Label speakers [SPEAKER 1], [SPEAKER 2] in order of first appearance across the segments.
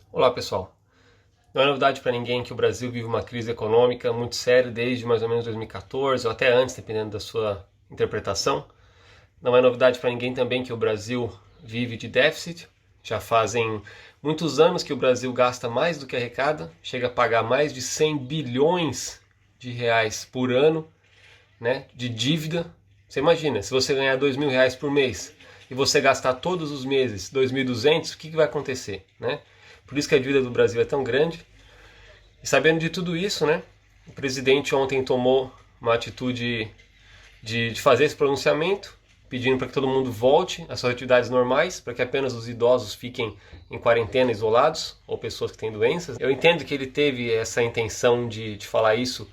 [SPEAKER 1] Olá pessoal, não é novidade para ninguém que o Brasil vive uma crise econômica muito séria desde mais ou menos 2014 ou até antes, dependendo da sua interpretação. Não é novidade para ninguém também que o Brasil vive de déficit. Já fazem muitos anos que o Brasil gasta mais do que arrecada, chega a pagar mais de 100 bilhões de reais por ano, né, de dívida. Você imagina, se você ganhar R$ 2.000 por mês e você gastar todos os meses 2.200, o que vai acontecer, né? Por isso que a dívida do Brasil é tão grande. E sabendo de tudo isso, né, o presidente ontem tomou uma atitude de fazer esse pronunciamento, pedindo para que todo mundo volte às suas atividades normais, para que apenas os idosos fiquem em quarentena, isolados, ou pessoas que têm doenças. Eu entendo que ele teve essa intenção de falar isso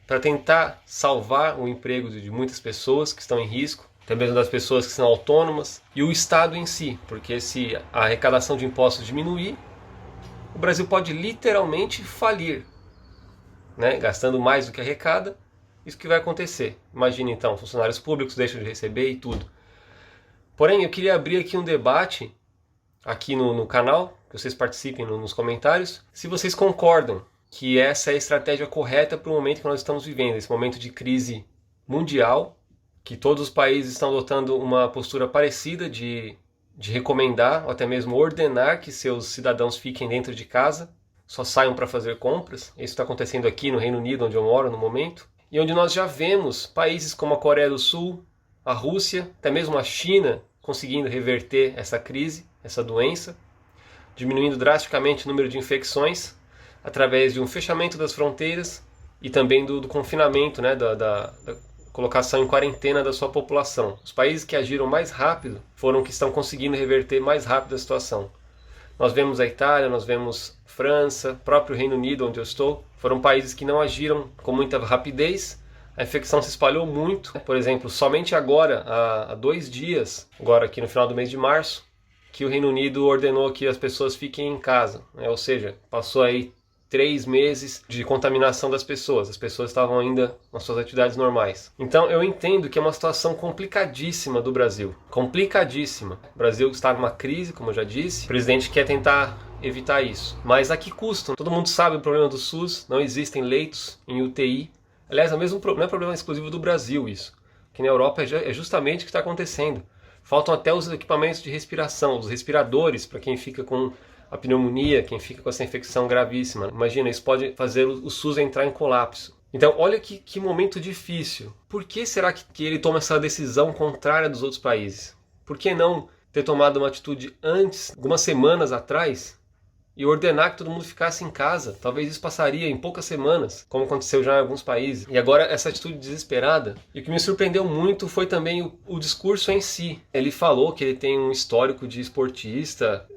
[SPEAKER 1] para tentar salvar o emprego de muitas pessoas que estão em risco, também das pessoas que são autônomas, e o Estado em si, porque se a arrecadação de impostos diminuir, o Brasil pode literalmente falir, né? Gastando mais do que arrecada, isso que vai acontecer. Imagina então, funcionários públicos deixam de receber e tudo. Porém, eu queria abrir aqui um debate, aqui no canal, que vocês participem nos comentários, se vocês concordam que essa é a estratégia correta para o momento que nós estamos vivendo, esse momento de crise mundial, que todos os países estão adotando uma postura parecida de recomendar ou até mesmo ordenar que seus cidadãos fiquem dentro de casa, só saiam para fazer compras. Isso está acontecendo aqui no Reino Unido, onde eu moro no momento, e onde nós já vemos países como a Coreia do Sul, a Rússia, até mesmo a China conseguindo reverter essa crise, essa doença, diminuindo drasticamente o número de infecções através de um fechamento das fronteiras e também do confinamento, né, da colocação em quarentena da sua população. Os países que agiram mais rápido foram que estão conseguindo reverter mais rápido a situação. Nós vemos a Itália, nós vemos França, próprio Reino Unido, onde eu estou, foram países que não agiram com muita rapidez. A infecção se espalhou muito. Por exemplo, somente agora, há 2 dias, agora aqui no final do mês de março, que o Reino Unido ordenou que as pessoas fiquem em casa, né? Ou seja, passou aí 3 meses de contaminação das pessoas. As pessoas estavam ainda nas suas atividades normais. Então eu entendo que é uma situação complicadíssima do Brasil. Complicadíssima. O Brasil está numa crise, como eu já disse. O presidente quer tentar evitar isso. Mas a que custo? Todo mundo sabe o problema do SUS. Não existem leitos em UTI. Aliás, não é problema exclusivo do Brasil isso. Que na Europa é justamente o que está acontecendo. Faltam até os equipamentos de respiração, os respiradores, para quem fica com a pneumonia, quem fica com essa infecção gravíssima. Imagina, isso pode fazer o SUS entrar em colapso. Então, olha que momento difícil. Por que será que ele toma essa decisão contrária dos outros países? Por que não ter tomado uma atitude antes, algumas semanas atrás, e ordenar que todo mundo ficasse em casa? Talvez isso passaria em poucas semanas, como aconteceu já em alguns países. E agora essa atitude desesperada. E o que me surpreendeu muito foi também o discurso em si. Ele falou que ele tem um histórico de esportista,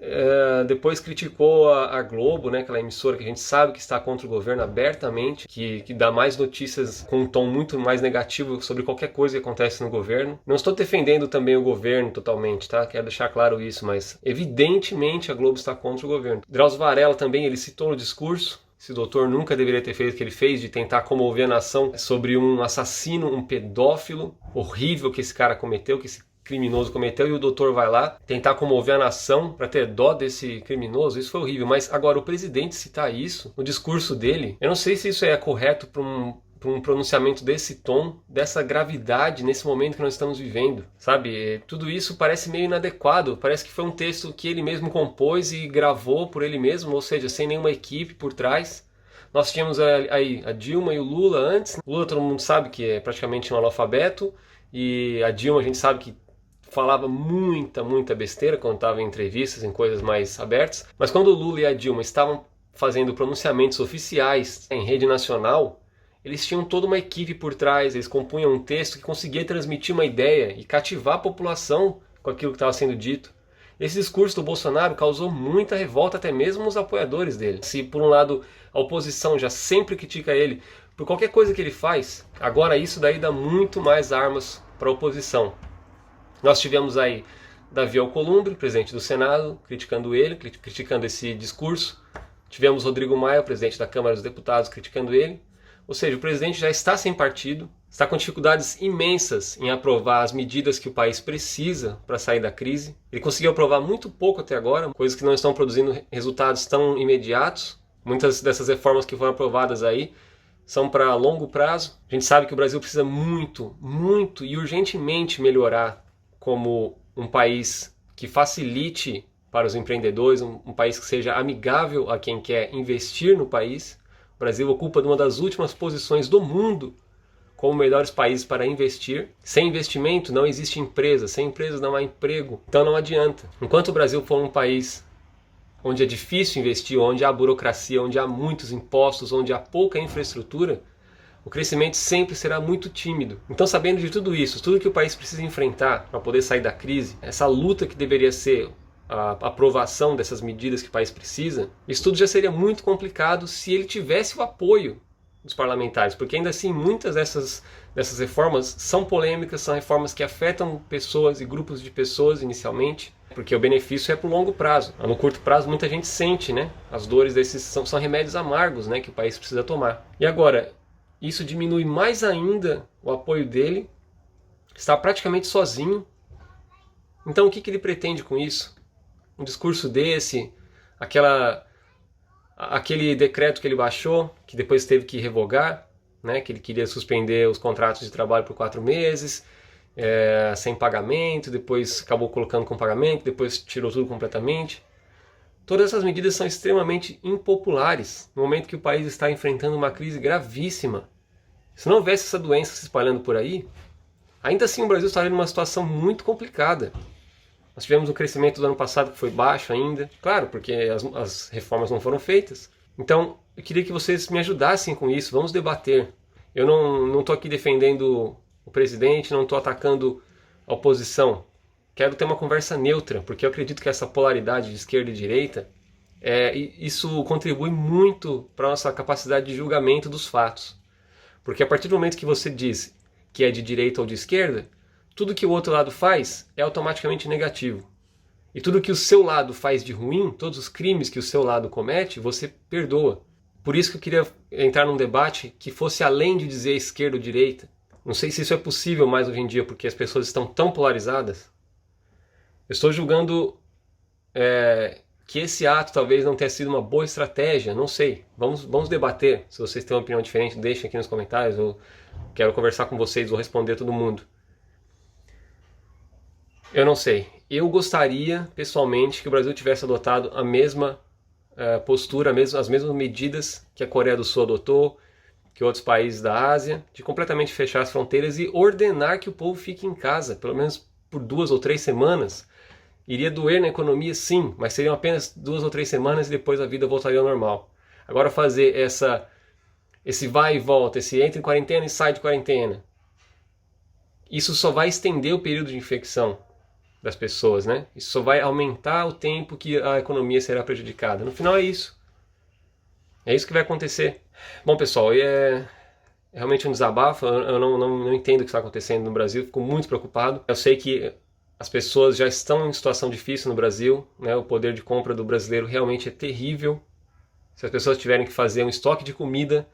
[SPEAKER 1] depois criticou a Globo, né, aquela emissora que a gente sabe que está contra o governo abertamente, que dá mais notícias com um tom muito mais negativo sobre qualquer coisa que acontece no governo. Não estou defendendo também o governo totalmente, tá? Quero deixar claro isso, mas evidentemente a Globo está contra o governo. Drauzio Varela também, ele citou no discurso, esse doutor nunca deveria ter feito o que ele fez, de tentar comover a nação sobre um assassino, um pedófilo horrível que esse cara cometeu, que esse criminoso cometeu, e o doutor vai lá tentar comover a nação para ter dó desse criminoso. Isso foi horrível. Mas agora o presidente citar isso no discurso dele, eu não sei se isso é correto para um pronunciamento desse tom, dessa gravidade nesse momento que nós estamos vivendo, sabe? Tudo isso parece meio inadequado, parece que foi um texto que ele mesmo compôs e gravou por ele mesmo, ou seja, sem nenhuma equipe por trás. Nós tínhamos aí a Dilma e o Lula antes. O Lula todo mundo sabe que é praticamente um analfabeto, e a Dilma a gente sabe que falava muita besteira quando estava em entrevistas, em coisas mais abertas. Mas quando o Lula e a Dilma estavam fazendo pronunciamentos oficiais em rede nacional, eles tinham toda uma equipe por trás, eles compunham um texto que conseguia transmitir uma ideia e cativar a população com aquilo que estava sendo dito. Esse discurso do Bolsonaro causou muita revolta, até mesmo nos apoiadores dele. Se por um lado a oposição já sempre critica ele por qualquer coisa que ele faz, agora isso daí dá muito mais armas para a oposição. Nós tivemos aí Davi Alcolumbre, presidente do Senado, criticando ele, criticando esse discurso. Tivemos Rodrigo Maia, presidente da Câmara dos Deputados, criticando ele. Ou seja, o presidente já está sem partido, está com dificuldades imensas em aprovar as medidas que o país precisa para sair da crise. Ele conseguiu aprovar muito pouco até agora, coisas que não estão produzindo resultados tão imediatos. Muitas dessas reformas que foram aprovadas aí são para longo prazo. A gente sabe que o Brasil precisa muito, muito e urgentemente melhorar como um país que facilite para os empreendedores, um país que seja amigável a quem quer investir no país. O Brasil ocupa uma das últimas posições do mundo como melhores países para investir. Sem investimento não existe empresa, sem empresas não há emprego, então não adianta. Enquanto o Brasil for um país onde é difícil investir, onde há burocracia, onde há muitos impostos, onde há pouca infraestrutura, o crescimento sempre será muito tímido. Então, sabendo de tudo isso, tudo que o país precisa enfrentar para poder sair da crise, essa luta que deveria ser a aprovação dessas medidas que o país precisa, isso tudo já seria muito complicado se ele tivesse o apoio dos parlamentares, porque ainda assim muitas dessas reformas são polêmicas, são reformas que afetam pessoas e grupos de pessoas inicialmente, porque o benefício é para o longo prazo. No curto prazo muita gente sente, né? As dores desses são remédios amargos, né, que o país precisa tomar. E agora, isso diminui mais ainda o apoio dele, está praticamente sozinho. Então o que ele pretende com isso? Um discurso desse, aquele decreto que ele baixou, que depois teve que revogar, né, que ele queria suspender os contratos de trabalho por 4 meses, sem pagamento, depois acabou colocando com pagamento, depois tirou tudo completamente. Todas essas medidas são extremamente impopulares, no momento que o país está enfrentando uma crise gravíssima. Se não houvesse essa doença se espalhando por aí, ainda assim o Brasil estaria numa situação muito complicada. Nós tivemos um crescimento do ano passado que foi baixo ainda, claro, porque as reformas não foram feitas. Então, eu queria que vocês me ajudassem com isso, vamos debater. Eu não estou aqui defendendo o presidente, não estou atacando a oposição. Quero ter uma conversa neutra, porque eu acredito que essa polaridade de esquerda e direita, isso contribui muito para a nossa capacidade de julgamento dos fatos. Porque a partir do momento que você diz que é de direita ou de esquerda, tudo que o outro lado faz é automaticamente negativo. E tudo que o seu lado faz de ruim, todos os crimes que o seu lado comete, você perdoa. Por isso que eu queria entrar num debate que fosse além de dizer esquerda ou direita. Não sei se isso é possível mais hoje em dia, porque as pessoas estão tão polarizadas. Eu estou julgando que esse ato talvez não tenha sido uma boa estratégia, não sei. Vamos debater. Se vocês têm uma opinião diferente, deixem aqui nos comentários. Eu quero conversar com vocês, vou responder todo mundo. Eu não sei. Eu gostaria, pessoalmente, que o Brasil tivesse adotado a mesma postura, as mesmas medidas que a Coreia do Sul adotou, que outros países da Ásia, de completamente fechar as fronteiras e ordenar que o povo fique em casa, pelo menos por 2 ou 3 semanas. Iria doer na economia, sim, mas seriam apenas 2 ou 3 semanas e depois a vida voltaria ao normal. Agora fazer esse vai e volta, esse entra em quarentena e sai de quarentena, isso só vai estender o período de infecção das pessoas, né? Isso só vai aumentar o tempo que a economia será prejudicada. No final é isso. É isso que vai acontecer. Bom, pessoal, é realmente um desabafo. Eu não entendo o que está acontecendo no Brasil. Fico muito preocupado. Eu sei que as pessoas já estão em situação difícil no Brasil, né? O poder de compra do brasileiro realmente é terrível. Se as pessoas tiverem que fazer um estoque de comida,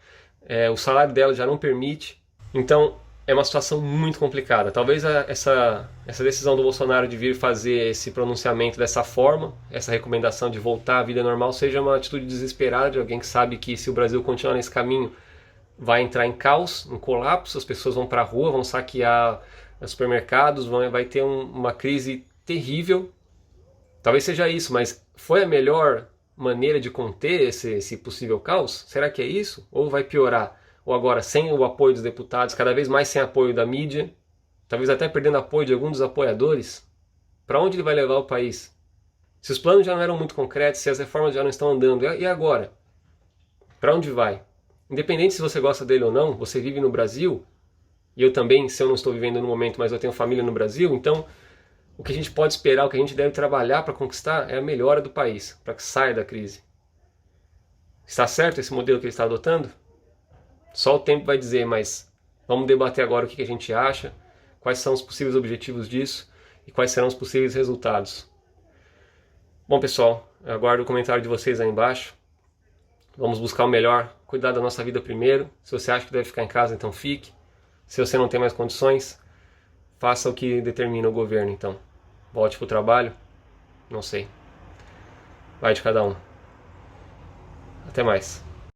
[SPEAKER 1] o salário delas já não permite. Então, é uma situação muito complicada. Talvez essa decisão do Bolsonaro de vir fazer esse pronunciamento dessa forma, essa recomendação de voltar à vida normal, seja uma atitude desesperada de alguém que sabe que se o Brasil continuar nesse caminho, vai entrar em caos, um colapso, as pessoas vão para a rua, vão saquear supermercados, vai ter uma crise terrível. Talvez seja isso, mas foi a melhor maneira de conter esse possível caos? Será que é isso? Ou vai piorar? Ou agora sem o apoio dos deputados, cada vez mais sem apoio da mídia, talvez até perdendo apoio de alguns dos apoiadores? Para onde ele vai levar o país? Se os planos já não eram muito concretos, se as reformas já não estão andando, e agora? Para onde vai? Independente se você gosta dele ou não, você vive no Brasil, e eu também, se eu não estou vivendo no momento, mas eu tenho família no Brasil, então o que a gente pode esperar, o que a gente deve trabalhar para conquistar é a melhora do país, para que saia da crise. Está certo esse modelo que ele está adotando? Só o tempo vai dizer, mas vamos debater agora o que a gente acha, quais são os possíveis objetivos disso e quais serão os possíveis resultados. Bom, pessoal, eu aguardo o comentário de vocês aí embaixo. Vamos buscar o melhor, cuidar da nossa vida primeiro. Se você acha que deve ficar em casa, então fique. Se você não tem mais condições, faça o que determina o governo, então. Volte para o trabalho, não sei. Vai de cada um. Até mais.